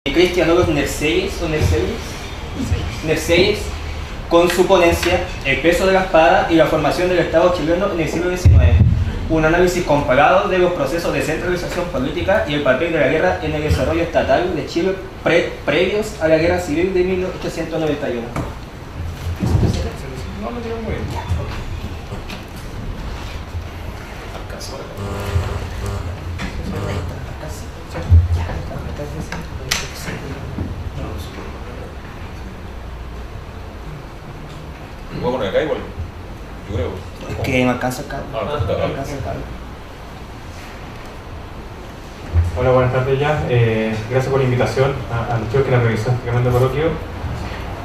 Cristian Olof Nerseyes, con su ponencia El peso de la espada y la formación del Estado chileno en el siglo XIX, un análisis comparado de los procesos de centralización política y el papel de la guerra en el desarrollo estatal de Chile previos a la Guerra Civil de 1891. No, me digo muy bien. ¿Lo voy a poner acá igual? Yo creo. Es que no alcanza acá. Hola, buenas tardes ya. Gracias por la invitación a los chicos que la revisan Tremendo Coloquio.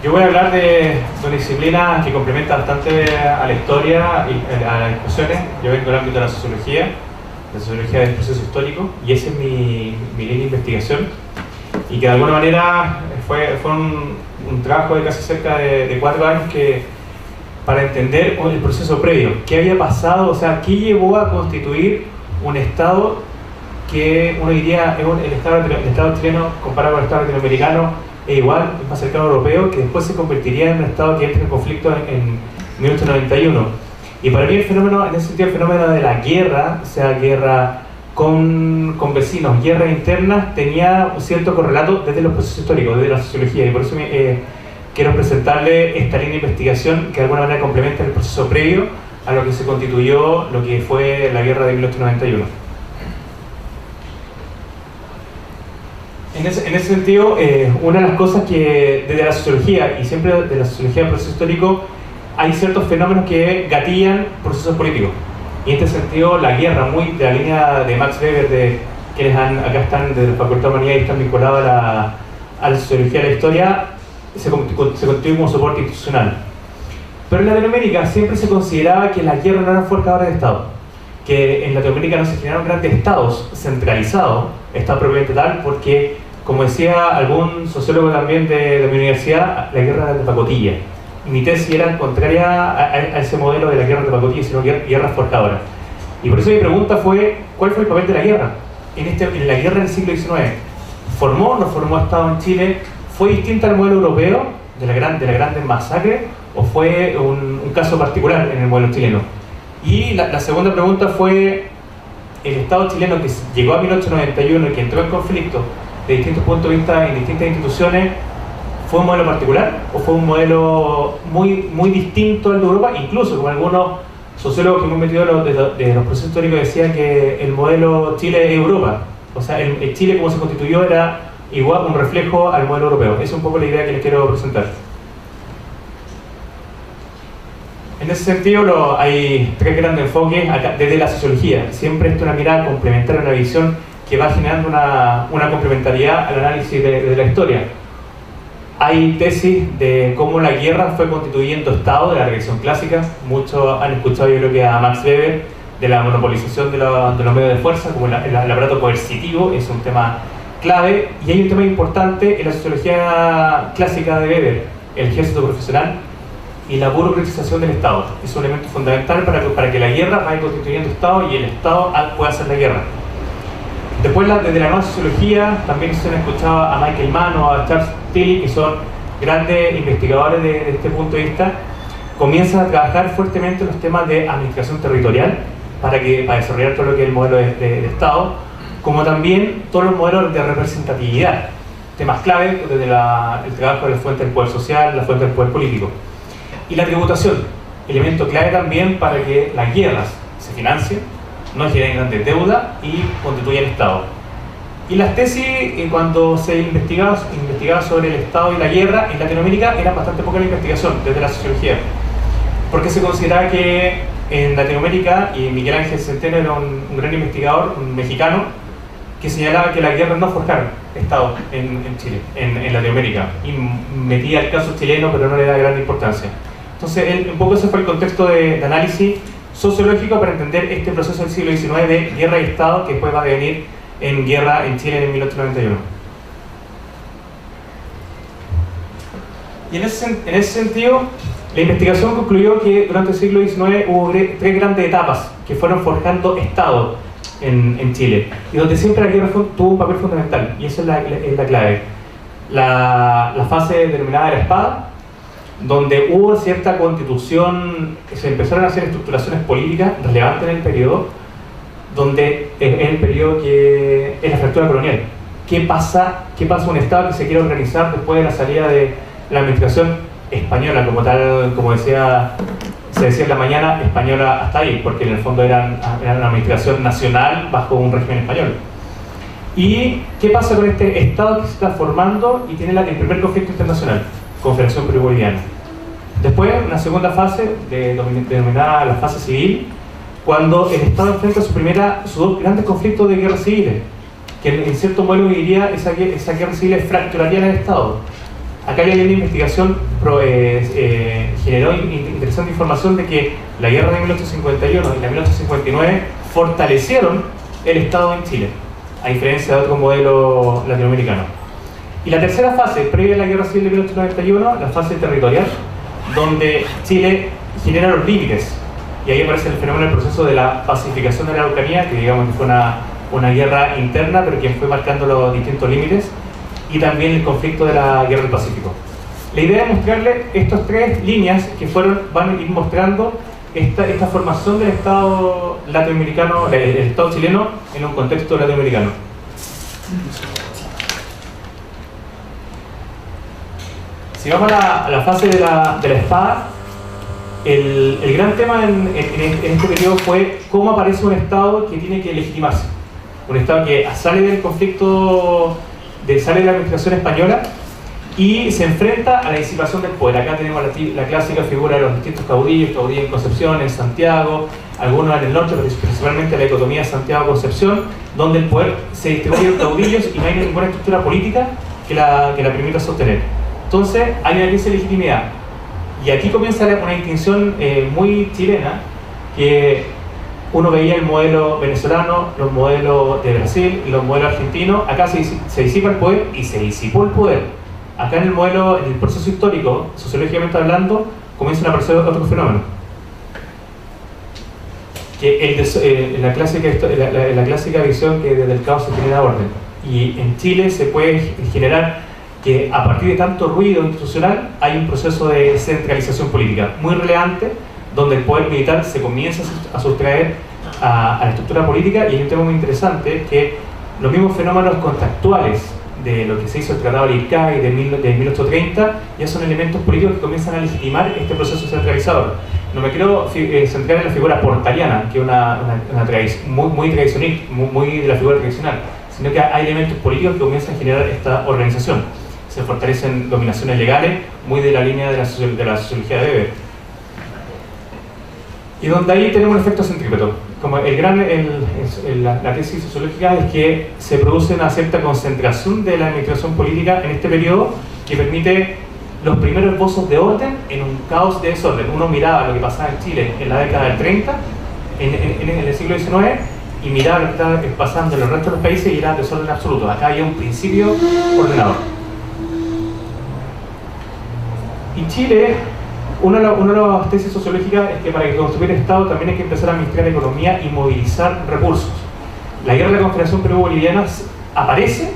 Yo voy a hablar de una disciplina que complementa bastante a la historia y a las discusiones. Yo vengo del ámbito de la sociología del proceso histórico, y ese es mi línea de investigación, y que de alguna manera fue un trabajo de casi cerca de 4 años para entender el proceso previo, qué había pasado, o sea, qué llevó a constituir un Estado que uno diría el Estado chileno comparado con el Estado latinoamericano es igual, es más cercano al europeo, que después se convertiría en un Estado que entra en conflicto en 1891. Y para mí el fenómeno, en ese sentido, el fenómeno de la guerra, o sea, guerra con vecinos, guerras internas, tenía un cierto correlato desde los procesos históricos, desde la sociología, y por eso quiero presentarle esta línea de investigación que de alguna manera complementa el proceso previo a lo que se constituyó lo que fue la guerra de 1891. En ese sentido, una de las cosas que desde la sociología, y siempre de la sociología del proceso histórico, hay ciertos fenómenos que gatillan procesos políticos. Y en este sentido, la guerra, muy de la línea de Max Weber, de quienes acá están de la Facultad de Humanidades y están vinculados a la sociología de la historia, se constituye como soporte institucional. Pero en Latinoamérica siempre se consideraba que la guerra no era forjadora de Estado, que en Latinoamérica no se generaron grandes estados centralizados, Estado propiamente tal, porque, como decía algún sociólogo también de mi universidad, la guerra era de pacotilla. Y mi tesis era contraria a ese modelo de la guerra de pacotilla, sino guerra forjadora. Y por eso mi pregunta fue, ¿cuál fue el papel de la guerra? En la guerra del siglo XIX, ¿formó o no formó Estado en Chile? ¿Fue distinta al modelo europeo de la gran masacre, o fue un caso particular en el modelo chileno? Y la segunda pregunta fue, ¿el Estado chileno que llegó a 1891 y que entró en conflicto de distintos puntos de vista en distintas instituciones, fue un modelo particular o fue un modelo muy distinto al de Europa? Incluso como algunos sociólogos que hemos metido de los procesos históricos decían que el modelo Chile es Europa, o sea, el Chile como se constituyó era igual un reflejo al modelo europeo. Esa es un poco la idea que les quiero presentar. En ese sentido hay 3 grandes enfoques acá, desde la sociología. Siempre es una mirada complementaria, una visión que va generando una complementariedad al análisis de la historia. Hay tesis de cómo la guerra fue constituyendo Estado de la regresión clásica. Muchos han escuchado, yo creo que a Max Weber, de la monopolización de los medios de fuerza, como el aparato coercitivo, es un tema clave. Y hay un tema importante en la sociología clásica de Weber, el ejército profesional y la burocratización del Estado. Es un elemento fundamental para que la guerra vaya constituyendo Estado y el Estado pueda hacer la guerra. Después, desde la nueva sociología, también se han escuchado a Michael Mann o a Charles Tilly, que son grandes investigadores de este punto de vista. Comienzan a trabajar fuertemente en los temas de administración territorial para desarrollar todo lo que es el modelo de Estado, como también todos los modelos de representatividad, temas clave desde el trabajo de la fuente del poder social, la fuente del poder político. Y la tributación, elemento clave también para que las guerras se financien, no generen grandes deudas y constituyan el Estado. Y las tesis, cuando se investigaba sobre el Estado y la guerra en Latinoamérica, era bastante poca la investigación desde la sociología, porque se consideraba que en Latinoamérica, y Miguel Ángel Centeno era un gran investigador, un mexicano, que señalaba que las guerras no forjaron Estado en Chile, en Latinoamérica, y metía el caso chileno, pero no le da gran importancia. Entonces, un poco ese fue el contexto de análisis sociológico para entender este proceso del siglo XIX de guerra y Estado, que después va a venir en guerra en Chile en 1891. Y en ese sentido, la investigación concluyó que durante el siglo XIX hubo 3 grandes etapas que fueron forjando Estado en Chile, y donde siempre la guerra tuvo un papel fundamental, y esa es la clave. la fase denominada de la espada, donde hubo cierta constitución, se empezaron a hacer estructuraciones políticas relevantes en el periodo, donde es el periodo que es la fractura colonial. ¿Qué pasa un Estado que se quiere organizar después de la salida de la administración española, como tal, como se decía en la mañana, española hasta ahí, porque en el fondo era una administración nacional bajo un régimen español? ¿Y qué pasa con este Estado que se está formando y tiene el primer conflicto internacional? Confederación Perú-Boliviana. Después, una segunda fase, denominada la fase civil, cuando el Estado enfrenta sus dos grandes conflictos de guerra civiles, que en cierto modo diría esa guerra civil fracturaría el Estado. Acá hay una investigación generó interesante información de que la guerra de 1851 y la de 1859 fortalecieron el Estado en Chile, a diferencia de otro modelo latinoamericano. Y la tercera fase, previa a la guerra civil de 1891, la fase territorial, donde Chile genera los límites. Y ahí aparece el fenómeno del proceso de la pacificación de la Araucanía, que digamos que fue una guerra interna, pero que fue marcando los distintos límites, y también el conflicto de la guerra del Pacífico. La idea es mostrarle estas tres líneas que van a ir mostrando esta formación del Estado latinoamericano, el Estado chileno en un contexto latinoamericano. Si vamos a la fase de la espada, el gran tema en este periodo fue cómo aparece un Estado que tiene que legitimarse. Un Estado que sale del conflicto, sale de la administración española y se enfrenta a la disipación del poder. Acá tenemos la clásica figura de los distintos caudillos en Concepción, en Santiago, algunos en el norte, pero principalmente la dicotomía Santiago-Concepción, donde el poder se distribuye en caudillos y no hay ninguna estructura política que la permita sostener. Entonces hay una crisis de legitimidad. Y aquí comienza una distinción muy chilena, que uno veía el modelo venezolano, los modelos de Brasil y los modelos argentinos. Acá se disipa el poder y se disipó el poder. Acá en el proceso histórico, sociológicamente hablando, comienzan a aparecer otros fenómenos. Que la clásica visión que desde el caos se genera orden. Y en Chile se puede generar que a partir de tanto ruido institucional hay un proceso de centralización política muy relevante, donde el poder militar se comienza a sustraer a la estructura política. Y hay un tema muy interesante, que los mismos fenómenos contractuales de lo que se hizo el Tratado de IRCAI de 1830 ya son elementos políticos que comienzan a legitimar este proceso centralizador. No me quiero centrar en la figura portaliana, que es muy tradicional, muy de la figura tradicional, sino que hay elementos políticos que comienzan a generar esta organización. Se fortalecen dominaciones legales, muy de la línea de la sociología de Weber. Y donde ahí tenemos un efecto centrípeto. Como la tesis sociológica es que se produce una cierta concentración de la administración política en este periodo, que permite los primeros esbozos de orden en un caos de desorden. Uno miraba lo que pasaba en Chile en la década del 30, en el siglo XIX, y miraba lo que estaba pasando en los restos de los países y era desorden absoluto. Acá había un principio ordenador. Y Chile, una de las tesis sociológicas es que para que construir el Estado también hay que empezar a administrar la economía y movilizar recursos. La guerra de la Confederación Perú-Boliviana aparece,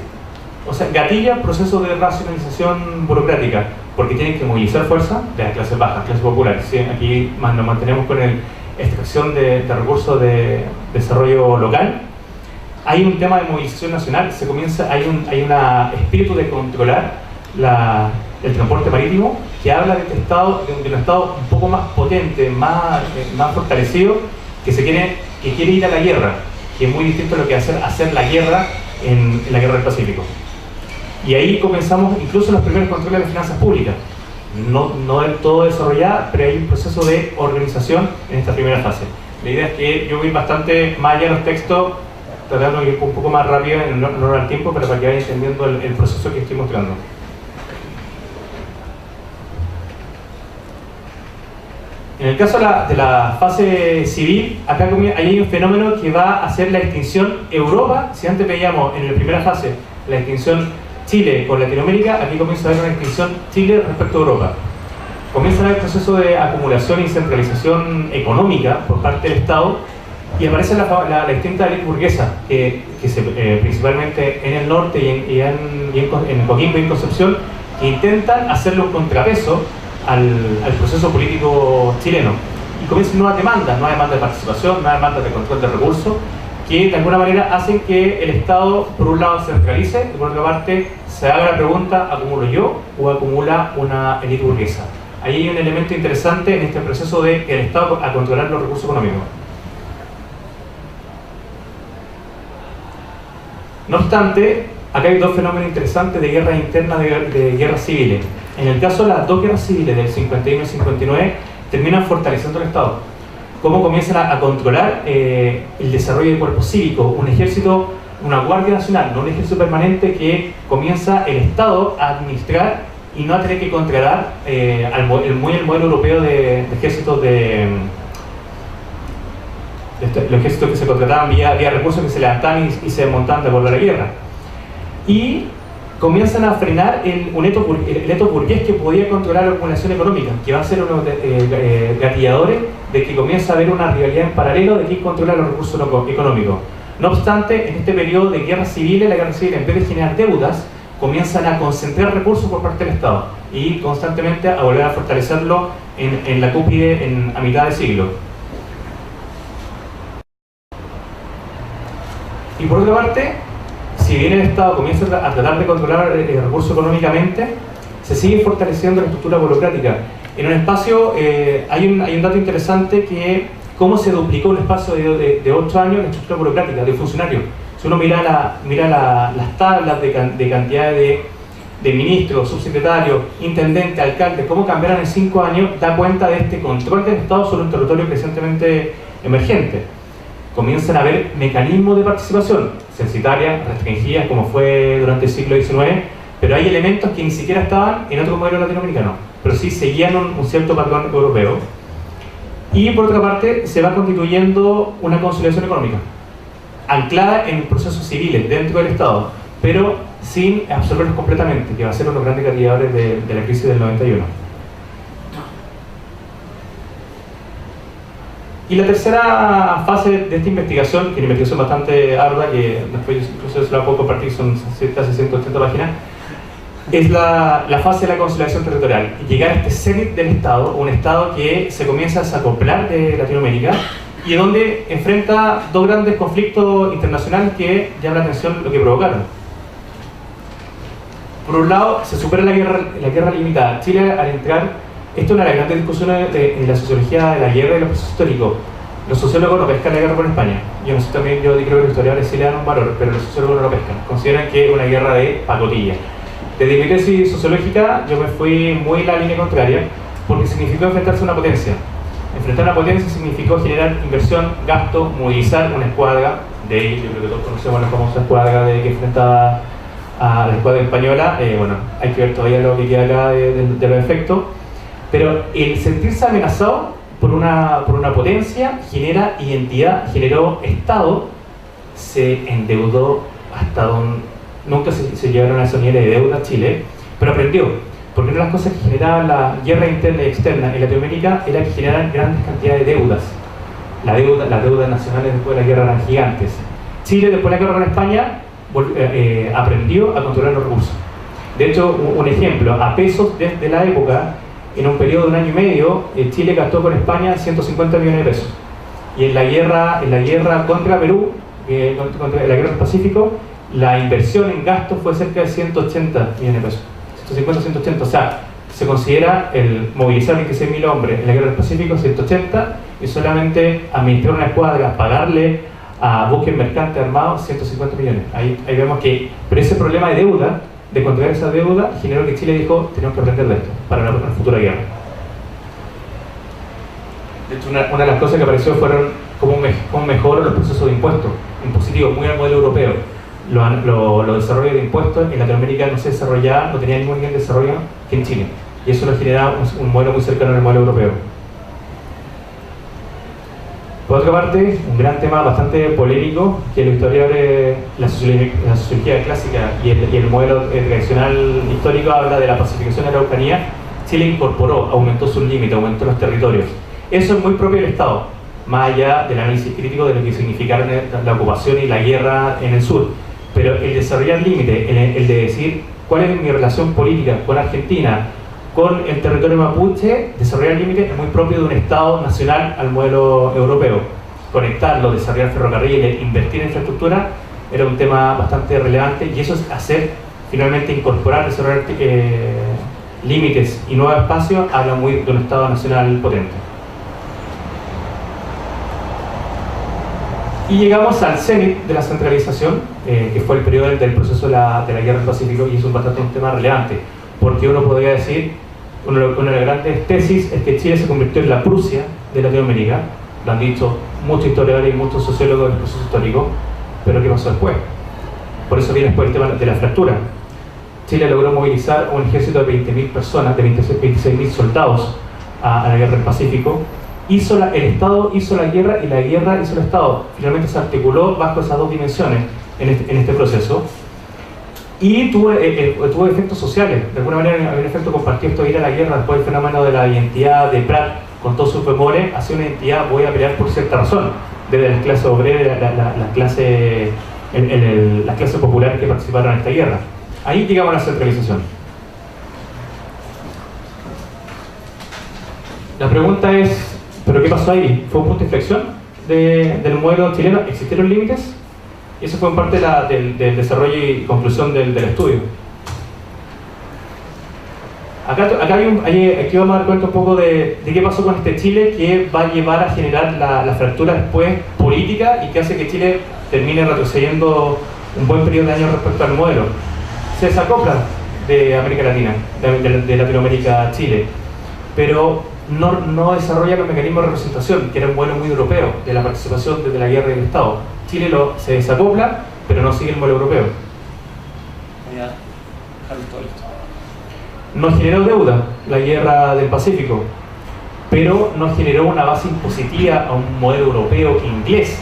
o sea, gatilla procesos de racionalización burocrática, porque tienen que movilizar fuerza de las clases bajas, clases populares. ¿Sí? Aquí nos mantenemos con la extracción de recursos de desarrollo local. Hay un tema de movilización nacional, hay un espíritu de controlar el transporte marítimo, que habla de un Estado un poco más potente, más fortalecido, que quiere ir a la guerra, que es muy distinto a lo que hacer la guerra en la guerra del Pacífico. Y ahí comenzamos incluso los primeros controles de las finanzas públicas, no del todo desarrollada, pero hay un proceso de organización en esta primera fase. La idea es que yo voy bastante más allá de los textos, tratando de ir un poco más rápido en honor al tiempo, pero para que vayan entendiendo el proceso que estoy mostrando. En el caso de la fase civil, acá hay un fenómeno que va a hacer la extinción Europa. Si antes veíamos en la primera fase la extinción Chile con Latinoamérica, aquí comienza a haber una extinción Chile respecto a Europa. Comienza a haber proceso de acumulación y centralización económica por parte del Estado, Y aparece la distinta élite burguesa, principalmente en el norte y en Coquimbo y en Concepción, que intentan hacerle un contrapeso al proceso político chileno. Y comienzan nuevas demandas de participación, nuevas demandas de control de recursos, que de alguna manera hacen que el Estado, por un lado, se centralice y por otra parte, se haga la pregunta: ¿acumulo yo o acumula una élite burguesa? Ahí hay un elemento interesante en este proceso de que el Estado a controlar los recursos económicos. No obstante, acá hay dos fenómenos interesantes de guerras internas, de guerras civiles. En el caso de las dos guerras civiles del 51 y 59, terminan fortaleciendo el Estado. Cómo comienzan a controlar el desarrollo del cuerpo cívico, un ejército, una Guardia Nacional, no un ejército permanente que comienza el Estado a administrar y no a tener que controlar el modelo europeo de ejércitos los ejércitos que se contrataban vía recursos que se levantaban y se desmontaban de acuerdo a la guerra. Y comienzan a frenar el eto burgués que podía controlar la acumulación económica, que va a ser uno de gatilladores de que comienza a haber una rivalidad en paralelo de quién controla los recursos económicos. No obstante, en este periodo de guerras civiles, la guerra civil, en vez de generar deudas, comienzan a concentrar recursos por parte del Estado y constantemente a volver a fortalecerlo en la cúspide a mitad de siglo. Y por otra parte, si bien el Estado comienza a tratar de controlar el recurso económicamente, se sigue fortaleciendo la estructura burocrática. En un espacio, hay un dato interesante que cómo se duplicó en un espacio de 8 años la estructura burocrática de funcionarios. Si uno mira las tablas de cantidad de ministros, subsecretarios, intendentes, alcaldes, cómo cambiaron en 5 años, da cuenta de este control del Estado sobre un territorio crecientemente emergente. Comienzan a haber mecanismos de participación, censitarias, restringidas, como fue durante el siglo XIX, pero hay elementos que ni siquiera estaban en otro modelo latinoamericano, pero sí seguían un cierto patrón europeo. Y por otra parte, se va constituyendo una consolidación económica, anclada en procesos civiles dentro del Estado, pero sin absorberlos completamente, que va a ser uno de los grandes gatilladores de la crisis del 91. Y la tercera fase de esta investigación, que es una investigación bastante ardua, que después incluso se la puedo compartir, son casi 180 páginas, es la fase de la consolidación territorial. Llegar a este cenit del Estado, un Estado que se comienza a desacoplar de Latinoamérica y donde enfrenta dos grandes conflictos internacionales que llaman la atención lo que provocaron. Por un lado, se supera la guerra limitada. Chile, al entrar, esto es una de las grandes discusiones en la sociología de la guerra y los procesos históricos. Los sociólogos no pescan la guerra por España. Yo creo que los historiadores sí le dan un valor, pero los sociólogos no lo pescan. Consideran que es una guerra de pacotilla. Desde mi tesis sociológica yo me fui muy en la línea contraria, porque significó enfrentarse a una potencia. Enfrentar a una potencia significó generar inversión, gasto, movilizar una escuadra. De ahí yo creo que todos conocemos la famosa escuadra que enfrentaba a la escuadra española. Bueno, hay que ver todavía lo que queda acá de los efectos. Pero el sentirse amenazado por una potencia genera identidad, generó Estado, se endeudó hasta donde nunca se llegaron a esos niveles de deuda Chile, pero aprendió, porque una de las cosas que generaban la guerra interna y externa en Latinoamérica era que generaran grandes cantidades de deudas. Las deudas nacionales después de la guerra eran gigantes. Chile, después de la guerra con España, aprendió a controlar los recursos. De hecho, un ejemplo, a pesos desde la época, en un periodo de 1 año y medio, Chile gastó con España 150 millones de pesos. Y en la guerra contra Perú, contra la guerra del Pacífico, la inversión en gastos fue cerca de 180 millones de pesos. 150, 180, o sea, se considera el movilizar 26.000 hombres en la guerra del Pacífico, 180, y solamente administrar una escuadra, pagarle a buques mercantes armados, 150 millones. Ahí vemos que, pero ese problema de deuda, de controlar esa deuda, generó que Chile dijo, tenemos que aprender de esto para una futura guerra. De hecho, una de las cosas que apareció fueron cómo mejoran los procesos de impuestos, impositivos, muy al modelo europeo. Los desarrollos de impuestos en Latinoamérica no se desarrollaban, no tenían ningún nivel de desarrollo que en Chile. Y eso nos generaba un modelo muy cercano al modelo europeo. Por otra parte, un gran tema bastante polémico, que los historiadores, la sociología clásica y el modelo tradicional histórico habla de la pacificación de la Araucanía. Chile incorporó, aumentó sus límites, aumentó los territorios. Eso es muy propio del Estado. más allá del análisis crítico de lo que significaron la ocupación y la guerra en el sur. Pero el desarrollar límites, el de decir cuál es mi relación política con Argentina, con el territorio mapuche, desarrollar límites es muy propio de un Estado nacional al modelo europeo. Conectarlo, desarrollar ferrocarriles, invertir en infraestructura, era un tema bastante relevante, y eso es hacer, finalmente incorporar, desarrollar límites y nuevos espacios, habla muy de un Estado nacional potente. Y llegamos al cenit de la centralización, que fue el periodo del proceso de la Guerra del Pacífico, y es bastante un tema relevante, porque uno podría decir, una de las grandes tesis es que Chile se convirtió en la Prusia de Latinoamérica, lo han dicho muchos historiadores y muchos sociólogos del proceso histórico, pero ¿qué pasó después? Por eso viene después el tema de la fractura. Chile logró movilizar un ejército de 20.000 personas, de 26.000 soldados a la Guerra del Pacífico. El Estado hizo la guerra y la guerra hizo el Estado. Finalmente se articuló bajo esas dos dimensiones en este proceso. Y tuvo efectos sociales. De alguna manera había un efecto compartido esto de ir a la guerra después del fenómeno de la identidad de Prat, con todos sus bemoles, hacia una identidad, voy a pelear por cierta razón, desde las clases obreras, las clases populares que participaron en esta guerra. Ahí llegamos a la centralización. La pregunta es, ¿pero qué pasó ahí? ¿Fue un punto de inflexión del modelo chileno? ¿Existieron límites? Y eso fue en parte del desarrollo y conclusión del estudio. Acá aquí vamos a dar cuenta un poco de qué pasó con este Chile, que va a llevar a generar la fractura después política y que hace que Chile termine retrocediendo un buen periodo de años respecto al modelo. Se desacopla de América Latina, de Latinoamérica a Chile, pero no desarrolla los mecanismos de representación, que era un modelo muy europeo, de la participación desde la guerra del Estado. Chile se desacopla, pero no sigue el modelo europeo. No generó deuda la guerra del Pacífico, pero no generó una base impositiva a un modelo europeo inglés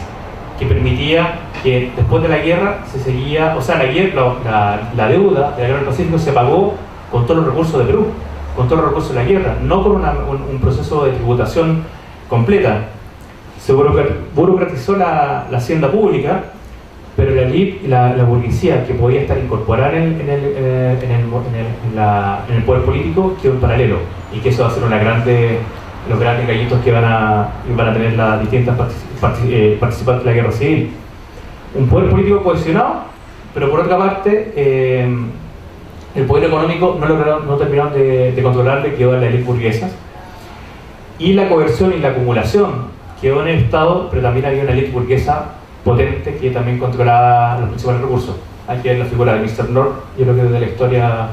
que permitía que después de la guerra se seguía, o sea, la deuda de la guerra del Pacífico se pagó con todos los recursos de Perú, con todos los recursos de la guerra, no con un proceso de tributación completa. Se burocratizó la hacienda pública, pero la élite y la burguesía que podía estar incorporada en el poder político quedó en paralelo, y que eso va a ser los grandes gallitos que van a tener las distintas participantes de la guerra civil. Un poder político cohesionado, pero por otra parte el poder económico no terminaron de controlarle, quedó en la élite burguesa, y la coerción y la acumulación quedó en el Estado, pero también había una élite burguesa potente que también controlaba los principales recursos. Aquí hay la figura de Mr. North, yo creo que desde la historia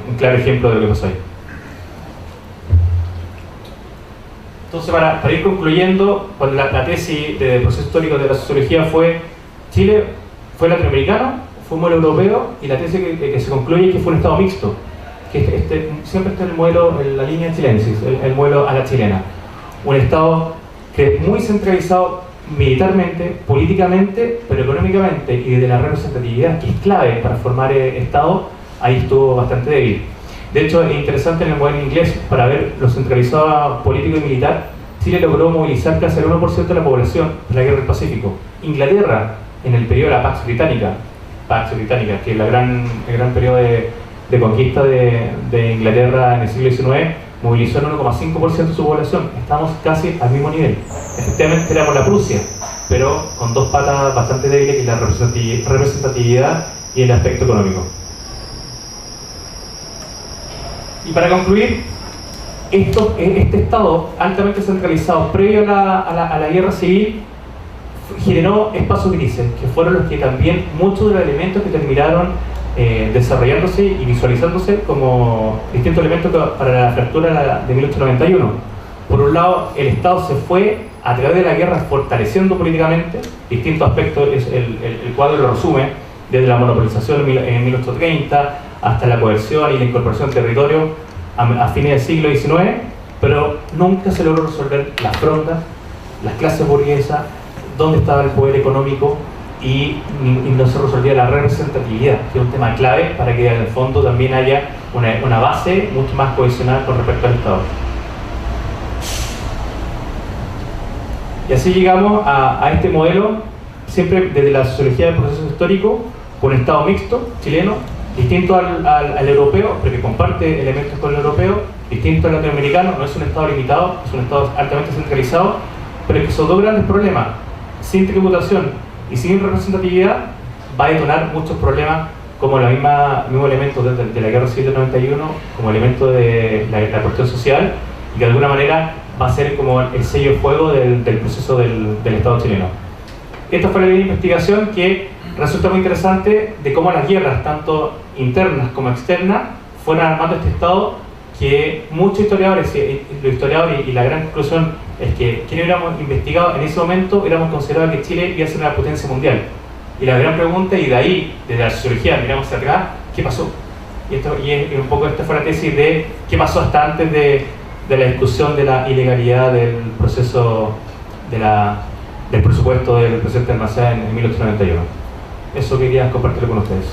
un claro ejemplo de lo que pasó ahí. Entonces, para ir concluyendo, cuando la tesis del proceso histórico de la sociología fue Chile fue latinoamericano, fue un modelo europeo, y la tesis que se concluye es que fue un Estado mixto, que siempre está el modelo, en la línea chilensis, el modelo a la chilena. Un Estado que es muy centralizado militarmente, políticamente, pero económicamente, y desde la representatividad, que es clave para formar Estado, ahí estuvo bastante débil. De hecho, es interesante en el modelo inglés, para ver lo centralizado político y militar, Chile logró movilizar casi el 1% de la población en la Guerra del Pacífico. Inglaterra, en el periodo de la Pax Británica, que es el gran periodo de conquista de Inglaterra en el siglo XIX, movilizó el 1,5% de su población. Estamos casi al mismo nivel. Efectivamente éramos la Prusia, pero con dos patas bastante débiles, que es la representatividad y el aspecto económico. Y para concluir, este Estado altamente centralizado previo a la guerra civil generó espacios grises, que fueron los que también muchos de los elementos que terminaron desarrollándose y visualizándose como distintos elementos para la fractura de 1891. Por un lado, el Estado se fue a través de la guerra fortaleciendo políticamente distintos aspectos. El cuadro lo resume, desde la monopolización en 1830 hasta la coerción y la incorporación del territorio a fines del siglo XIX, pero nunca se logró resolver las frondas, las clases burguesas, dónde estaba el poder económico, y no se resolvía la representatividad, que es un tema clave para que en el fondo también haya una base mucho más cohesionada con respecto al Estado. Y así llegamos a este modelo, siempre desde la sociología del proceso histórico, con un Estado mixto, chileno, distinto al europeo, porque comparte elementos con el europeo, distinto al latinoamericano, no es un Estado limitado, es un Estado altamente centralizado, pero que son dos grandes problemas. Sin tributación y sin representatividad va a detonar muchos problemas, como el mismo elemento de la Guerra Civil del 91, como elemento de la cuestión social, y que de alguna manera va a ser como el sello de fuego del proceso del Estado chileno. Esta fue la línea de investigación que resulta muy interesante de cómo las guerras, tanto internas como externas, fueron armando este Estado que muchos historiadores, los historiadores y la gran conclusión es que quienes hubiéramos investigado en ese momento hubiéramos considerado que Chile iba a ser una potencia mundial. Y la gran pregunta, y de ahí, desde la sociología, miramos hacia atrás, ¿qué pasó? Y un poco esta fue la tesis de qué pasó hasta antes de la discusión de la ilegalidad del proceso del presupuesto del presidente Almazán en 1891. Eso quería compartirlo con ustedes.